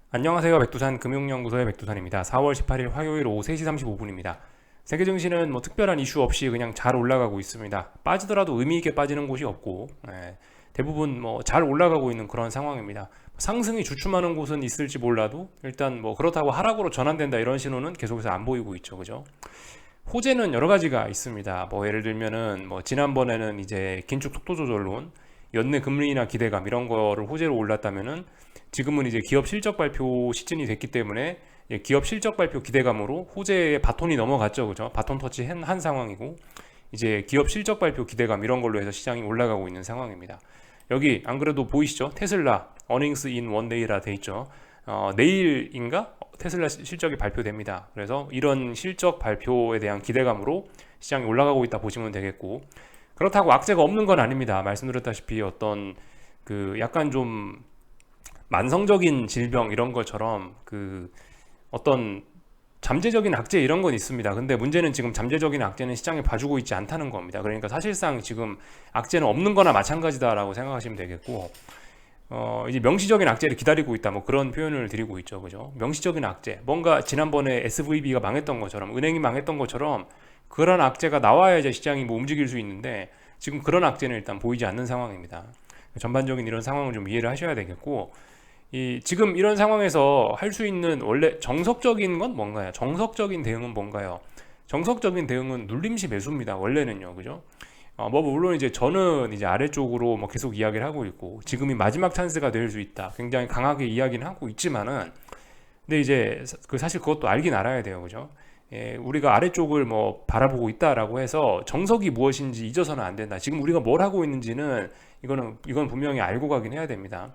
안녕하세요. 백두산 금융연구소의 백두산입니다. 4월 18일 화요일 오후 3시 35분입니다. 세계 증시는 뭐 특별한 이슈 없이 그냥 잘 올라가고 있습니다. 빠지더라도 의미 있게 빠지는 곳이 없고 대부분 뭐 잘 올라가고 있는 그런 상황입니다. 상승이 주춤하는 곳은 있을지 몰라도 일단 뭐 그렇다고 하락으로 전환된다 이런 신호는 계속해서 안 보이고 있죠. 그죠? 호재는 여러 가지가 있습니다. 뭐 예를 들면은 뭐 지난번에는 이제 긴축 속도 조절론, 연내 금리 인하 기대감 이런 거를 호재로 올랐다면은 지금은 이제 기업 실적 발표 시즌이 됐기 때문에 기업 실적 발표 기대감으로 호재의 바톤이 넘어갔죠. 그죠? 바톤 터치 한 상황이고 이제 기업 실적 발표 기대감 이런 걸로 해서 시장이 올라가고 있는 상황입니다. 여기 안 그래도 보이시죠? 테슬라 earnings in one day라 돼 있죠. 내일인가 테슬라 실적이 발표됩니다. 그래서 이런 실적 발표에 대한 기대감으로 시장이 올라가고 있다 보시면 되겠고, 그렇다고 악재가 없는 건 아닙니다. 말씀드렸다시피 어떤 그 약간 좀 만성적인 질병 이런 것처럼 그 어떤 잠재적인 악재 이런 건 있습니다. 근데 문제는 지금 잠재적인 악재는 시장에 봐주고 있지 않다는 겁니다. 그러니까 사실상 지금 악재는 없는 거나 마찬가지다라고 생각하시면 되겠고, 이제 명시적인 악재를 기다리고 있다 뭐 그런 표현을 드리고 있죠. 그죠? 명시적인 악재. 뭔가 지난번에 SVB가 망했던 것처럼, 은행이 망했던 것처럼 그런 악재가 나와야 이제 시장이 뭐 움직일 수 있는데 지금 그런 악재는 일단 보이지 않는 상황입니다. 전반적인 이런 상황을 좀 이해를 하셔야 되겠고, 지금 이런 상황에서 할 수 있는 원래 정석적인 건 뭔가요? 정석적인 대응은 뭔가요? 정석적인 대응은 눌림시 매수입니다. 원래는요, 그죠? 뭐 물론 이제 저는 이제 아래쪽으로 뭐 계속 이야기를 하고 있고 지금이 마지막 찬스가 될 수 있다. 굉장히 강하게 이야기는 하고 있지만은 근데 이제 그 사실 그것도 알긴 알아야 돼요, 그죠? 우리가 아래쪽을 뭐 바라보고 있다라고 해서 정석이 무엇인지 잊어서는 안 된다. 지금 우리가 뭘 하고 있는지는 이건 분명히 알고 가긴 해야 됩니다.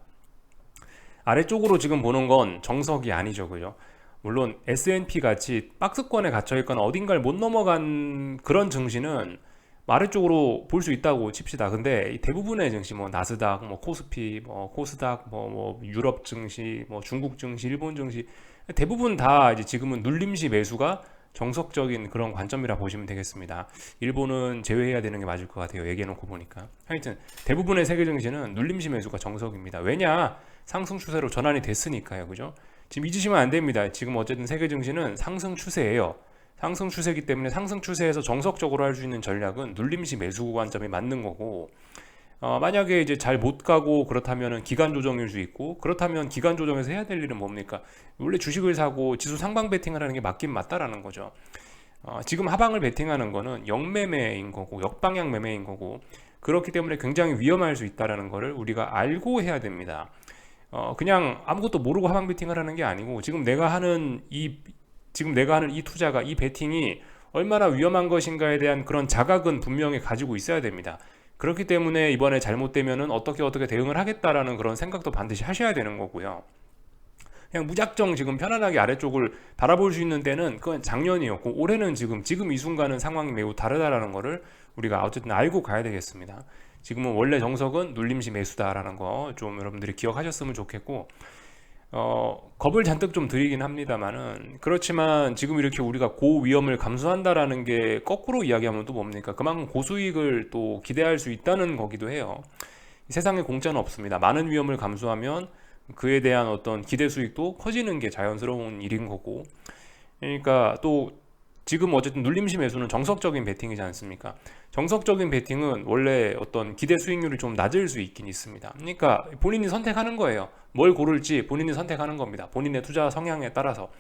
아래쪽으로 지금 보는 건 정석이 아니죠, 그죠? 물론 S&P 같이 박스권에 gat혀 있거나 어딘가를 못 넘어간 그런 증시는 아래쪽으로 볼 수 있다고 칩시다. 근데 대부분의 증시, 뭐 나스닥, 뭐 코스피, 뭐 코스닥, 뭐 유럽 증시, 뭐 중국 증시, 일본 증시 대부분 다 이제 지금은 눌림시 매수가 정석적인 그런 관점이라 보시면 되겠습니다. 일본은 제외해야 되는 게 맞을 것 같아요. 얘기해놓고 보니까. 하여튼 대부분의 세계 증시는 눌림시 매수가 정석입니다. 왜냐? 상승 추세로 전환이 됐으니까요. 그죠? 지금 잊으시면 안 됩니다. 지금 어쨌든 세계 증시는 상승 추세예요. 상승 추세이기 때문에 상승 추세에서 정석적으로 할 수 있는 전략은 눌림시 매수 관점이 맞는 거고, 만약에 이제 잘 못 가고 그렇다면 기간 조정일 수 있고, 그렇다면 기간 조정에서 해야 될 일은 뭡니까? 원래 주식을 사고 지수 상방 베팅을 하는 게 맞긴 맞다라는 거죠. 지금 하방을 베팅하는 거는 역매매인 거고 역방향 매매인 거고, 그렇기 때문에 굉장히 위험할 수 있다라는 거를 우리가 알고 해야 됩니다. 그냥 아무것도 모르고 하방 베팅을 하는 게 아니고 지금 내가 하는 이 투자가 이 베팅이 얼마나 위험한 것인가에 대한 그런 자각은 분명히 가지고 있어야 됩니다. 그렇기 때문에 이번에 잘못되면은 어떻게 대응을 하겠다라는 그런 생각도 반드시 하셔야 되는 거고요. 그냥 무작정 지금 편안하게 아래쪽을 바라볼 수 있는 때는 그건 작년이었고, 올해는 지금 이 순간은 상황이 매우 다르다라는 거를 우리가 어쨌든 알고 가야 되겠습니다. 지금은 원래 정석은 눌림시 매수다라는 거 좀 여러분들이 기억하셨으면 좋겠고, 겁을 잔뜩 좀 드리긴 합니다만은, 그렇지만 지금 이렇게 우리가 고위험을 감수한다라는 게 거꾸로 이야기하면 또 뭡니까? 그만큼 고수익을 또 기대할 수 있다는 거기도 해요. 세상에 공짜는 없습니다. 많은 위험을 감수하면 그에 대한 어떤 기대 수익도 커지는 게 자연스러운 일인 거고, 그러니까 또 지금 어쨌든 눌림시 매수는 정석적인 베팅이지 않습니까? 정석적인 베팅은 원래 어떤 기대 수익률이 좀 낮을 수 있긴 있습니다. 그러니까 본인이 선택하는 거예요. 뭘 고를지 본인이 선택하는 겁니다. 본인의 투자 성향에 따라서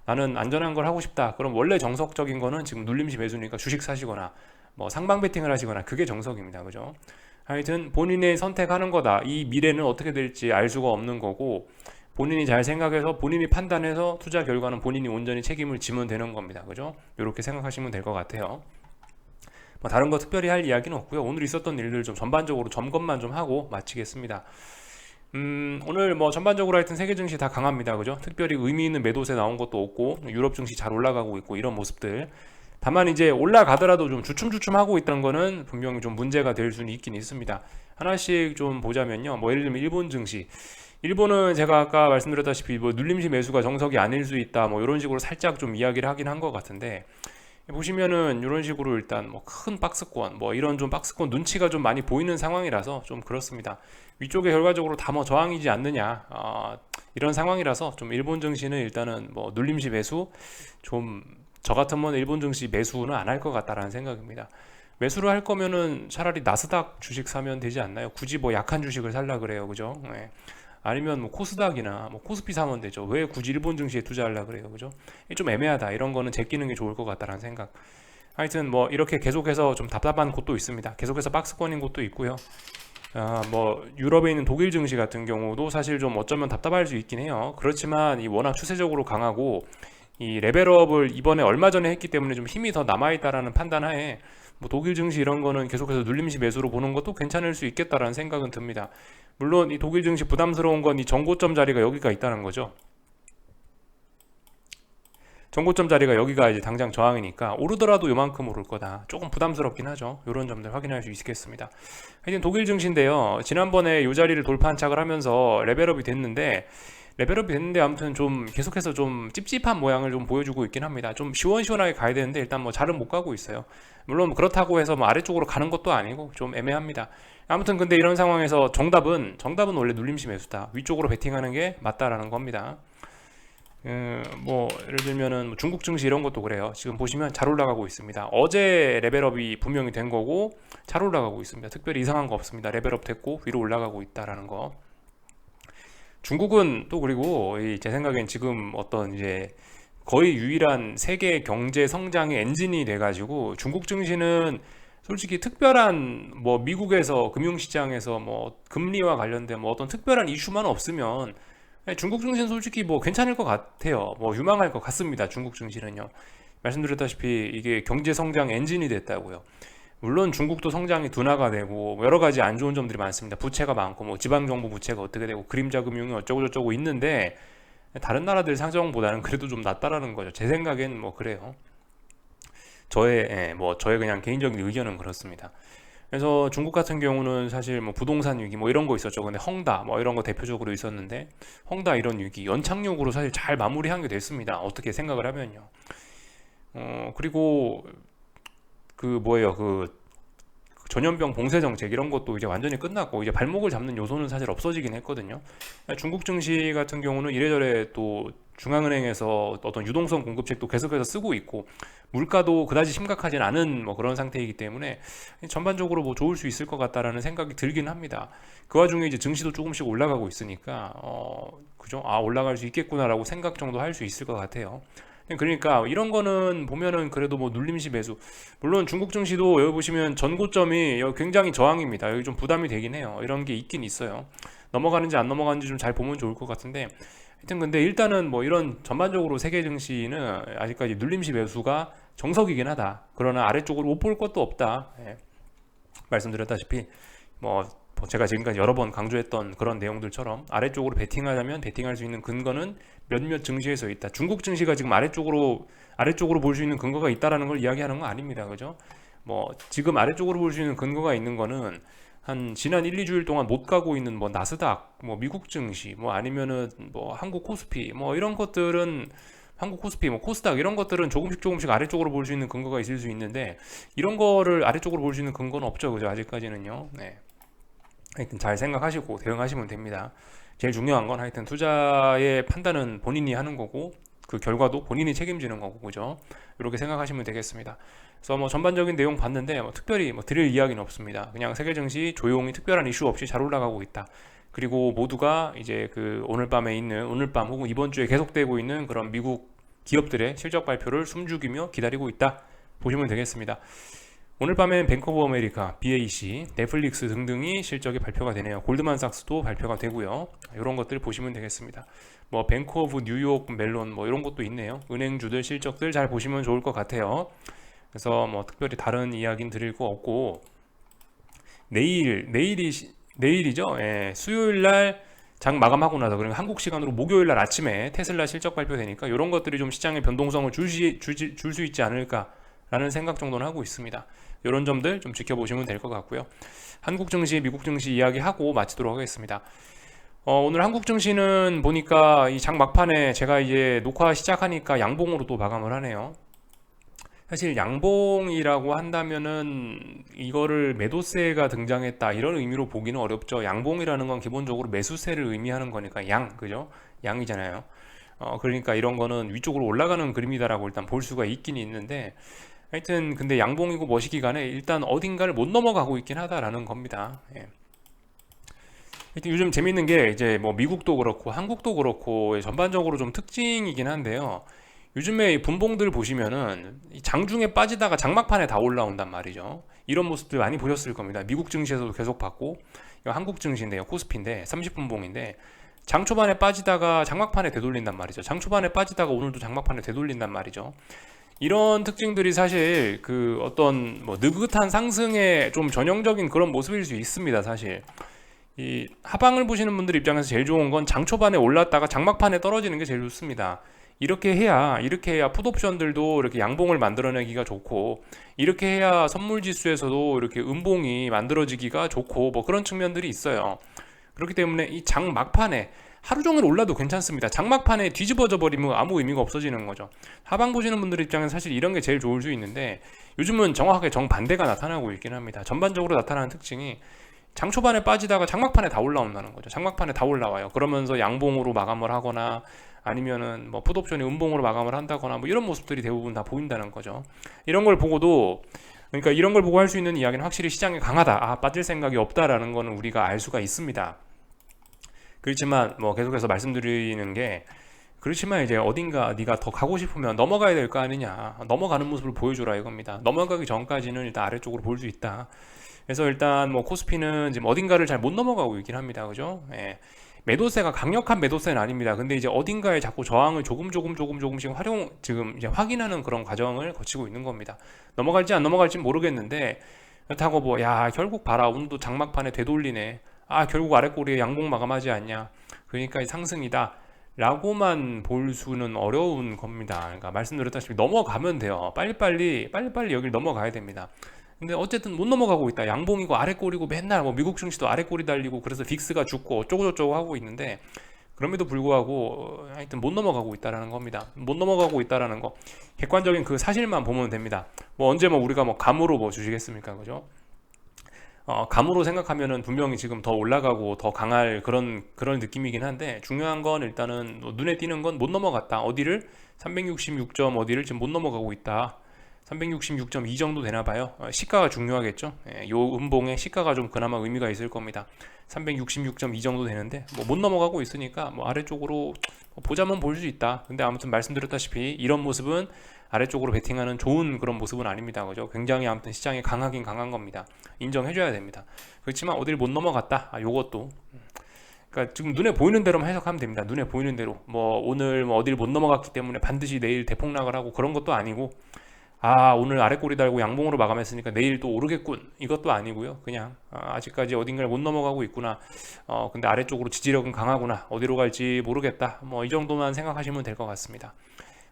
나는 안전한 걸 하고 싶다. 그럼 원래 정석적인 거는 지금 눌림시 매수니까 주식 사시거나 뭐 상방 베팅을 하시거나 그게 정석입니다. 그죠? 하여튼 본인의 선택하는 거다. 이 미래는 어떻게 될지 알 수가 없는 거고, 본인이 잘 생각해서 본인이 판단해서 투자 결과는 본인이 온전히 책임을 지면 되는 겁니다. 그죠? 이렇게 생각하시면 될 것 같아요. 뭐 다른 거 특별히 할 이야기는 없고요. 오늘 있었던 일들 좀 전반적으로 점검만 좀 하고 마치겠습니다. 오늘 뭐 전반적으로 하여튼 세계 증시 다 강합니다. 그죠? 특별히 의미 있는 매도세 나온 것도 없고 유럽 증시 잘 올라가고 있고 이런 모습들. 다만 이제 올라가더라도 좀 주춤주춤 하고 있다는 거는 분명히 좀 문제가 될 수는 있긴 있습니다. 하나씩 좀 보자면요. 뭐 예를 들면 일본 증시. 일본은 제가 아까 말씀드렸다시피 뭐 눌림시 매수가 정석이 아닐 수 있다. 뭐 이런 식으로 살짝 좀 이야기를 하긴 한 것 같은데, 보시면은 이런 식으로 일단 뭐 큰 박스권, 뭐 이런 좀 박스권 눈치가 좀 많이 보이는 상황이라서 좀 그렇습니다. 위쪽에 결과적으로 다 뭐 저항이지 않느냐, 이런 상황이라서 좀 일본 증시는 일단은 뭐 눌림시 매수, 좀 저 같으면 일본 증시 매수는 안 할 것 같다라는 생각입니다. 매수를 할 거면은 차라리 나스닥 주식 사면 되지 않나요? 굳이 뭐 약한 주식을 살라 그래요, 그죠? 네. 아니면 뭐 코스닥이나 뭐 코스피 사면 되죠. 왜 굳이 일본 증시에 투자하려 그래요, 그죠? 좀 애매하다. 이런 거는 제끼는 게 좋을 것 같다라는 생각. 하여튼 뭐 이렇게 계속해서 좀 답답한 곳도 있습니다. 계속해서 박스권인 곳도 있고요. 뭐 유럽에 있는 독일 증시 같은 경우도 사실 좀 어쩌면 답답할 수 있긴 해요. 그렇지만 이 워낙 추세적으로 강하고 이 레벨업을 이번에 얼마 전에 했기 때문에 좀 힘이 더 남아있다라는 판단하에 뭐 독일 증시 이런 거는 계속해서 눌림시 매수로 보는 것도 괜찮을 수 있겠다라는 생각은 듭니다. 물론 이 독일 증시 부담스러운 건 이 정고점 자리가 여기가 있다는 거죠. 정고점 자리가 여기가 이제 당장 저항이니까 오르더라도 요만큼 오를 거다. 조금 부담스럽긴 하죠. 이런 점들 확인할 수 있겠습니다. 하여튼 독일 증시인데요. 지난번에 이 자리를 돌파 안착을 하면서 레벨업이 됐는데 아무튼 좀 계속해서 좀 찝찝한 모양을 좀 보여주고 있긴 합니다. 좀 시원시원하게 가야 되는데 일단 뭐 잘은 못 가고 있어요. 물론 그렇다고 해서 뭐 아래쪽으로 가는 것도 아니고 좀 애매합니다. 아무튼 근데 이런 상황에서 정답은 원래 눌림시 매수다. 위쪽으로 베팅하는 게 맞다라는 겁니다. 뭐 예를 들면은 뭐 중국 증시 이런 것도 그래요. 지금 보시면 잘 올라가고 있습니다. 어제 레벨업이 분명히 된 거고 잘 올라가고 있습니다. 특별히 이상한 거 없습니다. 레벨업 됐고 위로 올라가고 있다라는 거. 중국은 또 그리고 제 생각엔 지금 어떤 이제 거의 유일한 세계 경제 성장의 엔진이 돼가지고 중국 증시는 솔직히 특별한 뭐 미국에서 금융시장에서 뭐 금리와 관련된 뭐 어떤 특별한 이슈만 없으면 중국 증시는 솔직히 뭐 괜찮을 것 같아요. 뭐 유망할 것 같습니다. 중국 증시는요. 말씀드렸다시피 이게 경제 성장 엔진이 됐다고요. 물론 중국도 성장이 둔화가 되고 뭐 여러 가지 안 좋은 점들이 많습니다. 부채가 많고 뭐 지방 정부 부채가 어떻게 되고 그림자 금융이 어쩌고 저쩌고 있는데 다른 나라들 상정보다는 그래도 좀 낫다라는 거죠. 제 생각엔 뭐 그래요. 저의 그냥 개인적인 의견은 그렇습니다. 그래서 중국 같은 경우는 사실 뭐 부동산 위기 뭐 이런 거 있었죠. 근데 헝다 뭐 이런 거 대표적으로 있었는데 헝다 이런 위기 연착륙으로 사실 잘 마무리한 게 됐습니다. 어떻게 생각을 하면요. 그리고 그 뭐예요 그 전염병 봉쇄 정책 이런 것도 이제 완전히 끝났고 이제 발목을 잡는 요소는 사실 없어지긴 했거든요. 중국 증시 같은 경우는 이래저래 또 중앙은행에서 어떤 유동성 공급책도 계속해서 쓰고 있고 물가도 그다지 심각하진 않은 뭐 그런 상태이기 때문에 전반적으로 뭐 좋을 수 있을 것 같다라는 생각이 들긴 합니다. 그 와중에 이제 증시도 조금씩 올라가고 있으니까 그죠? 올라갈 수 있겠구나라고 생각 정도 할 수 있을 것 같아요. 그러니까 이런 거는 보면은 그래도 뭐 눌림시 매수 물론 중국 증시도 여기 보시면 전고점이 여기 굉장히 저항입니다. 여기 좀 부담이 되긴 해요. 이런 게 있긴 있어요. 넘어가는지 안 넘어가는지 좀 잘 보면 좋을 것 같은데 하여튼 근데 일단은 뭐 이런 전반적으로 세계 증시는 아직까지 눌림시 매수가 정석이긴 하다. 그러나 아래쪽으로 못 볼 것도 없다. 말씀드렸다시피 뭐 제가 지금까지 여러 번 강조했던 그런 내용들처럼 아래쪽으로 베팅하자면 베팅할 수 있는 근거는 몇몇 증시에서 있다. 중국 증시가 지금 아래쪽으로 볼 수 있는 근거가 있다라는 걸 이야기하는 건 아닙니다. 그죠? 뭐 지금 아래쪽으로 볼 수 있는 근거가 있는 거는 한 지난 1, 2주일 동안 못 가고 있는 뭐 나스닥, 뭐 미국 증시, 뭐 아니면은 뭐 한국 코스피, 뭐 이런 것들은 한국 코스피, 뭐 코스닥 이런 것들은 조금씩 아래쪽으로 볼 수 있는 근거가 있을 수 있는데 이런 거를 아래쪽으로 볼 수 있는 근거는 없죠. 그죠? 아직까지는요. 네. 하여튼 잘 생각하시고 대응하시면 됩니다. 제일 중요한 건 하여튼 투자의 판단은 본인이 하는 거고 그 결과도 본인이 책임지는 거고 그죠? 이렇게 생각하시면 되겠습니다. 그래서 뭐 전반적인 내용 봤는데 뭐 특별히 뭐 드릴 이야기는 없습니다. 그냥 세계 증시 조용히 특별한 이슈 없이 잘 올라가고 있다. 그리고 모두가 이제 그 오늘 밤 혹은 이번 주에 계속되고 있는 그런 미국 기업들의 실적 발표를 숨죽이며 기다리고 있다. 보시면 되겠습니다. 오늘 밤엔 뱅크 오브 아메리카, BAC, 넷플릭스 등등이 실적이 발표가 되네요. 골드만삭스도 발표가 되고요. 이런 것들 보시면 되겠습니다. 뭐 뱅크 오브 뉴욕 멜론 뭐 이런 것도 있네요. 은행주들 실적들 잘 보시면 좋을 것 같아요. 그래서 뭐 특별히 다른 이야기는 드릴 거 없고 내일이죠. 수요일 날 장 마감하고 나서 그러면 한국 시간으로 목요일 날 아침에 테슬라 실적 발표되니까 이런 것들이 좀 시장의 변동성을 줄 수 있지 않을까라는 생각 정도는 하고 있습니다. 이런 점들 좀 지켜보시면 될 것 같고요. 한국 증시, 미국 증시 이야기하고 마치도록 하겠습니다. 오늘 한국 증시는 보니까 이 장 막판에 제가 이제 녹화 시작하니까 양봉으로 또 마감을 하네요. 사실 양봉이라고 한다면은 이거를 매도세가 등장했다 이런 의미로 보기는 어렵죠. 양봉이라는 건 기본적으로 매수세를 의미하는 거니까 그죠? 양이잖아요. 그러니까 이런 거는 위쪽으로 올라가는 그림이다라고 일단 볼 수가 있긴 있는데, 하여튼 근데 양봉이고 뭐시기 간에 일단 어딘가를 못 넘어가고 있긴 하다라는 겁니다. 예. 하여튼 요즘 재밌는 게 이제 뭐 미국도 그렇고 한국도 그렇고 전반적으로 좀 특징이긴 한데요. 요즘에 이 분봉들 보시면은 이 장중에 빠지다가 장막판에 다 올라온단 말이죠. 이런 모습들 많이 보셨을 겁니다. 미국 증시에서도 계속 봤고, 이거 한국 증시인데요. 코스피인데 30분봉인데 장 초반에 빠지다가 장막판에 되돌린단 말이죠. 장 초반에 빠지다가 오늘도 장막판에 되돌린단 말이죠. 이런 특징들이 사실 그 어떤 뭐 느긋한 상승의 좀 전형적인 그런 모습일 수 있습니다. 사실 이 하방을 보시는 분들 입장에서 제일 좋은 건 장 초반에 올랐다가 장막판에 떨어지는 게 제일 좋습니다. 이렇게 해야 풋옵션들도 이렇게 양봉을 만들어내기가 좋고, 이렇게 해야 선물 지수에서도 이렇게 음봉이 만들어지기가 좋고, 뭐 그런 측면들이 있어요. 그렇기 때문에 이 장 막판에 하루 종일 올라도 괜찮습니다. 장막판에 뒤집어져 버리면 아무 의미가 없어지는 거죠. 하방 보시는 분들 입장에서 사실 이런 게 제일 좋을 수 있는데, 요즘은 정확하게 정반대가 나타나고 있긴 합니다. 전반적으로 나타나는 특징이 장 초반에 빠지다가 장막판에 다 올라온다는 거죠. 장막판에 다 올라와요. 그러면서 양봉으로 마감을 하거나 아니면은 뭐 풋옵션이 음봉으로 마감을 한다거나 뭐 이런 모습들이 대부분 다 보인다는 거죠. 이런 걸 보고도, 그러니까 이런 걸 보고 할 수 있는 이야기는 확실히 시장이 강하다, 빠질 생각이 없다라는 거는 우리가 알 수가 있습니다. 그렇지만 뭐 계속해서 말씀드리는 게, 그렇지만 이제 어딘가 네가 더 가고 싶으면 넘어가야 될 거 아니냐, 넘어가는 모습을 보여주라 이겁니다. 넘어가기 전까지는 일단 아래쪽으로 볼 수 있다. 그래서 일단 뭐 코스피는 지금 어딘가를 잘 못 넘어가고 있긴 합니다. 그죠? 예. 매도세가 강력한 매도세는 아닙니다. 근데 이제 어딘가에 자꾸 저항을 조금씩 지금 이제 확인하는 그런 과정을 거치고 있는 겁니다. 넘어갈지 안 넘어갈지 모르겠는데, 그렇다고 뭐 결국 봐라 오늘도 장막판에 되돌리네, 결국 아랫꼬리에 양봉 마감하지 않냐, 그러니까 상승이다 라고만 볼 수는 어려운 겁니다. 그러니까 말씀드렸다시피 넘어가면 돼요. 빨리빨리 여길 넘어가야 됩니다. 근데 어쨌든 못 넘어가고 있다. 양봉이고 아랫골이고 맨날 뭐 미국 증시도 아랫골이 달리고 그래서 빅스가 죽고 어쩌고저쩌고 하고 있는데, 그럼에도 불구하고 하여튼 못 넘어가고 있다라는 겁니다. 못 넘어가고 있다라는 거 객관적인 그 사실만 보면 됩니다. 뭐 언제 뭐 우리가 뭐 감으로 뭐 주시겠습니까, 그죠? 감으로 생각하면은 분명히 지금 더 올라가고 더 강할 그런 느낌이긴 한데, 중요한 건 일단은 눈에 띄는 건 못 넘어갔다. 어디를 366점 어디를 지금 못 넘어가고 있다. 366.2 정도 되나 봐요. 시가가 중요하겠죠. 요 음봉의 시가가 좀 그나마 의미가 있을 겁니다. 366.2 정도 되는데 뭐 못 넘어가고 있으니까 뭐 아래쪽으로 보자면 볼 수 있다. 근데 아무튼 말씀드렸다시피 이런 모습은 아래쪽으로 베팅하는 좋은 그런 모습은 아닙니다. 그죠? 굉장히 아무튼 시장이 강하긴 강한 겁니다. 인정해줘야 됩니다. 그렇지만 어디를 못 넘어갔다. 요것도. 그러니까 지금 눈에 보이는 대로만 해석하면 됩니다. 눈에 보이는 대로. 뭐 오늘 뭐 어디를 못 넘어갔기 때문에 반드시 내일 대폭락을 하고 그런 것도 아니고, 오늘 아랫꼬리 달고 양봉으로 마감했으니까 내일 또 오르겠군, 이것도 아니고요. 그냥 아직까지 어딘가를 못 넘어가고 있구나, 근데 아래쪽으로 지지력은 강하구나, 어디로 갈지 모르겠다, 뭐 이 정도만 생각하시면 될 것 같습니다.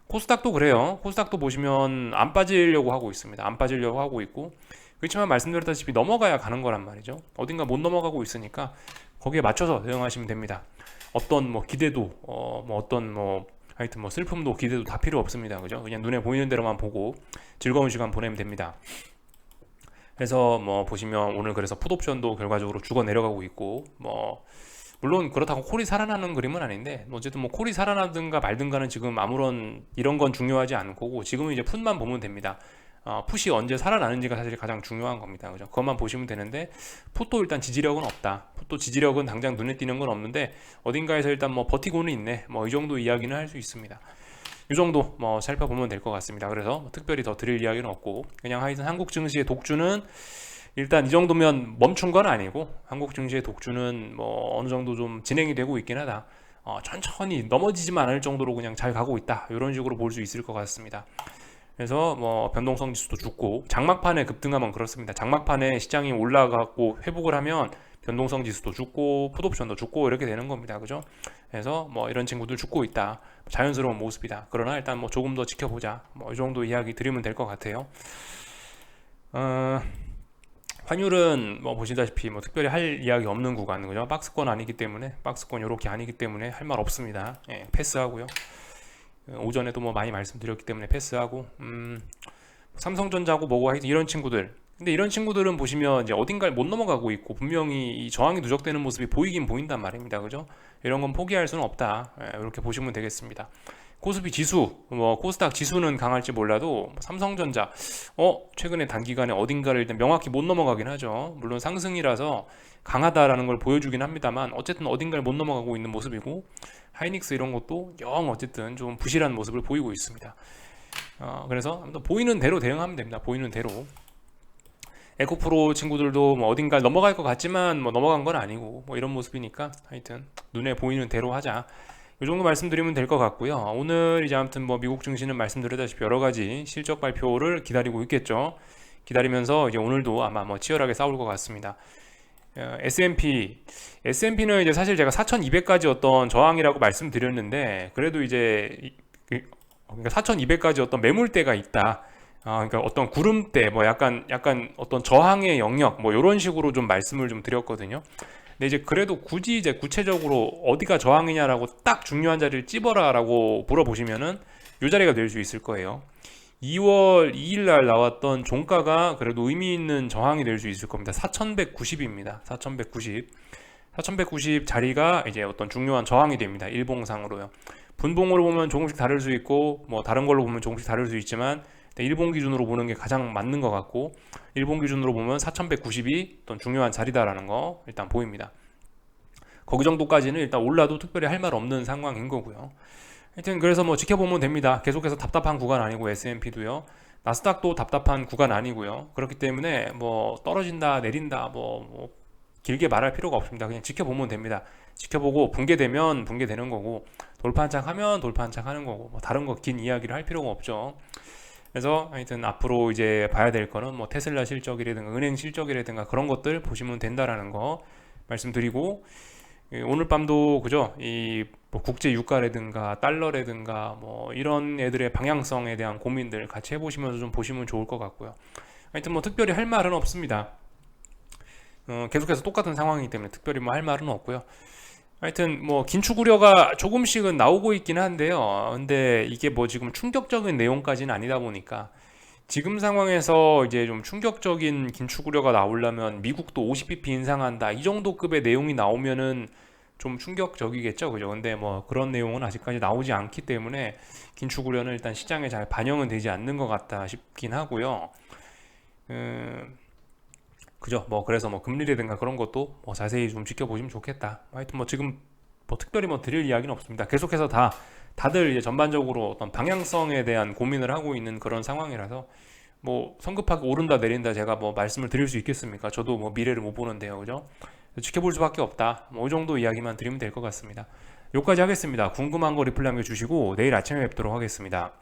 코스닥도 그래요. 코스닥도 보시면 안 빠지려고 하고 있습니다. 안 빠지려고 하고 있고, 그렇지만 말씀드렸다시피 넘어가야 가는 거란 말이죠. 어딘가 못 넘어가고 있으니까 거기에 맞춰서 대응하시면 됩니다. 어떤 뭐 기대도 뭐 어떤 뭐 하여튼 뭐 슬픔도 기대도 다 필요 없습니다. 그죠? 그냥 눈에 보이는 대로만 보고 즐거운 시간 보내면 됩니다. 그래서 뭐 보시면 오늘 그래서 풋옵션도 결과적으로 죽어 내려가고 있고, 뭐 물론 그렇다고 콜이 살아나는 그림은 아닌데, 어쨌든 뭐 콜이 살아나든가 말든가는 지금 아무런 이런 건 중요하지 않고, 지금은 이제 풋만 보면 됩니다. 풋이 언제 살아나는지가 사실 가장 중요한 겁니다. 그죠? 그것만 보시면 되는데, 풋도 일단 지지력은 없다. 풋도 지지력은 당장 눈에 띄는 건 없는데 어딘가에서 일단 뭐 버티고는 있네, 뭐 이 정도 이야기는 할 수 있습니다. 이 정도 뭐 살펴보면 될 것 같습니다. 그래서 뭐 특별히 더 드릴 이야기는 없고, 그냥 하여튼 한국 증시의 독주는 일단 이 정도면 멈춘 건 아니고, 한국 증시의 독주는 뭐 어느 정도 좀 진행이 되고 있긴 하다. 천천히 넘어지지만 않을 정도로 그냥 잘 가고 있다, 이런 식으로 볼 수 있을 것 같습니다. 그래서 뭐 변동성 지수도 죽고, 장막판에 급등하면 그렇습니다. 장막판에 시장이 올라가고 회복을 하면 변동성 지수도 죽고 풋옵션도 죽고 이렇게 되는 겁니다. 그죠? 그래서 뭐 이런 친구들 죽고 있다, 자연스러운 모습이다. 그러나 일단 뭐 조금 더 지켜보자, 뭐 이 정도 이야기 드리면 될 것 같아요. 환율은 뭐 보시다시피 뭐 특별히 할 이야기 없는 구간, 그죠? 박스권 아니기 때문에, 박스권 요렇게 아니기 때문에 할 말 없습니다. 패스하고요. 오전에도 뭐 많이 말씀드렸기 때문에 패스하고, 삼성전자고 뭐고 하여튼 이런 친구들. 근데 이런 친구들은 보시면 이제 어딘가를 못 넘어가고 있고 분명히 이 저항이 누적되는 모습이 보이긴 보인단 말입니다. 그죠? 이런 건 포기할 수는 없다. 이렇게 보시면 되겠습니다. 코스피 지수, 뭐 코스닥 지수는 강할지 몰라도 삼성전자 최근에 단기간에 어딘가를 일단 명확히 못 넘어가긴 하죠. 물론 상승이라서 강하다라는 걸 보여주긴 합니다만 어쨌든 어딘가를 못 넘어가고 있는 모습이고 하이닉스 이런 것도 영 어쨌든 좀 부실한 모습을 보이고 있습니다. 그래서 아무튼 보이는 대로 대응하면 됩니다. 보이는 대로. 에코프로 친구들도 뭐 어딘가 넘어갈 것 같지만 뭐 넘어간 건 아니고 뭐 이런 모습이니까 하여튼 눈에 보이는 대로 하자. 이 정도 말씀드리면 될 것 같고요. 오늘 이제 아무튼 뭐 미국 증시는 말씀드렸다시피 여러 가지 실적 발표를 기다리고 있겠죠. 기다리면서 이제 오늘도 아마 뭐 치열하게 싸울 것 같습니다. S&P는 이제 사실 제가 4,200까지 어떤 저항이라고 말씀드렸는데 그래도 이제 그러니까 4,200까지 어떤 매물대가 있다. 그러니까 어떤 구름대, 뭐 약간 어떤 저항의 영역, 뭐 이런 식으로 좀 말씀을 좀 드렸거든요. 근데 이제 그래도 굳이 이제 구체적으로 어디가 저항이냐라고 딱 중요한 자리를 찝어라라고 물어보시면은 이 자리가 될 수 있을 거예요. 2월 2일 날 나왔던 종가가 그래도 의미 있는 저항이 될 수 있을 겁니다. 4,190입니다. 4,190. 4,190 자리가 이제 어떤 중요한 저항이 됩니다. 일봉상으로요. 분봉으로 보면 조금씩 다를 수 있고 뭐 다른 걸로 보면 조금씩 다를 수 있지만 일본 기준으로 보는 게 가장 맞는 것 같고 일본 기준으로 보면 4,190이 어떤 중요한 자리다라는 거 일단 보입니다. 거기 정도까지는 일단 올라도 특별히 할 말 없는 상황인 거고요. 하여튼 그래서 뭐 지켜보면 됩니다. 계속해서 답답한 구간 아니고 S&P도요. 나스닥도 답답한 구간 아니고요. 그렇기 때문에 뭐 떨어진다 내린다 뭐 길게 말할 필요가 없습니다. 그냥 지켜보면 됩니다. 지켜보고 붕괴되면 붕괴되는 거고 돌파한착하면 돌파한착하는 거고 뭐 다른 거 긴 이야기를 할 필요가 없죠. 그래서 하여튼 앞으로 이제 봐야 될 거는 뭐 테슬라 실적이라든가 은행 실적이라든가 그런 것들 보시면 된다라는 거 말씀드리고 오늘 밤도 그죠 이뭐 국제 유가라든가 달러라든가 뭐 이런 애들의 방향성에 대한 고민들 같이 해보시면서 좀 보시면 좋을 것 같고요. 하여튼 뭐 특별히 할 말은 없습니다. 계속해서 똑같은 상황이기 때문에 특별히 뭐 할 말은 없고요. 하여튼 뭐 긴축 우려가 조금씩은 나오고 있긴 한데요. 근데 이게 뭐 지금 충격적인 내용까지는 아니다 보니까 지금 상황에서 이제 좀 충격적인 긴축 우려가 나오려면 미국도 50bp 인상한다 이 정도 급의 내용이 나오면은 좀 충격적이겠죠, 그죠? 근데 뭐 그런 내용은 아직까지 나오지 않기 때문에 긴축 우려는 일단 시장에 잘 반영은 되지 않는 것 같다 싶긴 하고요. 그죠? 뭐 그래서 뭐 금리라든가 그런 것도 뭐 자세히 좀 지켜보시면 좋겠다. 하여튼 뭐 지금 뭐 특별히 뭐 드릴 이야기는 없습니다. 계속해서 다들 이제 전반적으로 어떤 방향성에 대한 고민을 하고 있는 그런 상황이라서 뭐 성급하게 오른다 내린다 제가 뭐 말씀을 드릴 수 있겠습니까? 저도 뭐 미래를 못 보는데요, 그죠? 지켜볼 수밖에 없다. 뭐 이 정도 이야기만 드리면 될 것 같습니다. 여기까지 하겠습니다. 궁금한 거 리플 남겨주시고 내일 아침에 뵙도록 하겠습니다.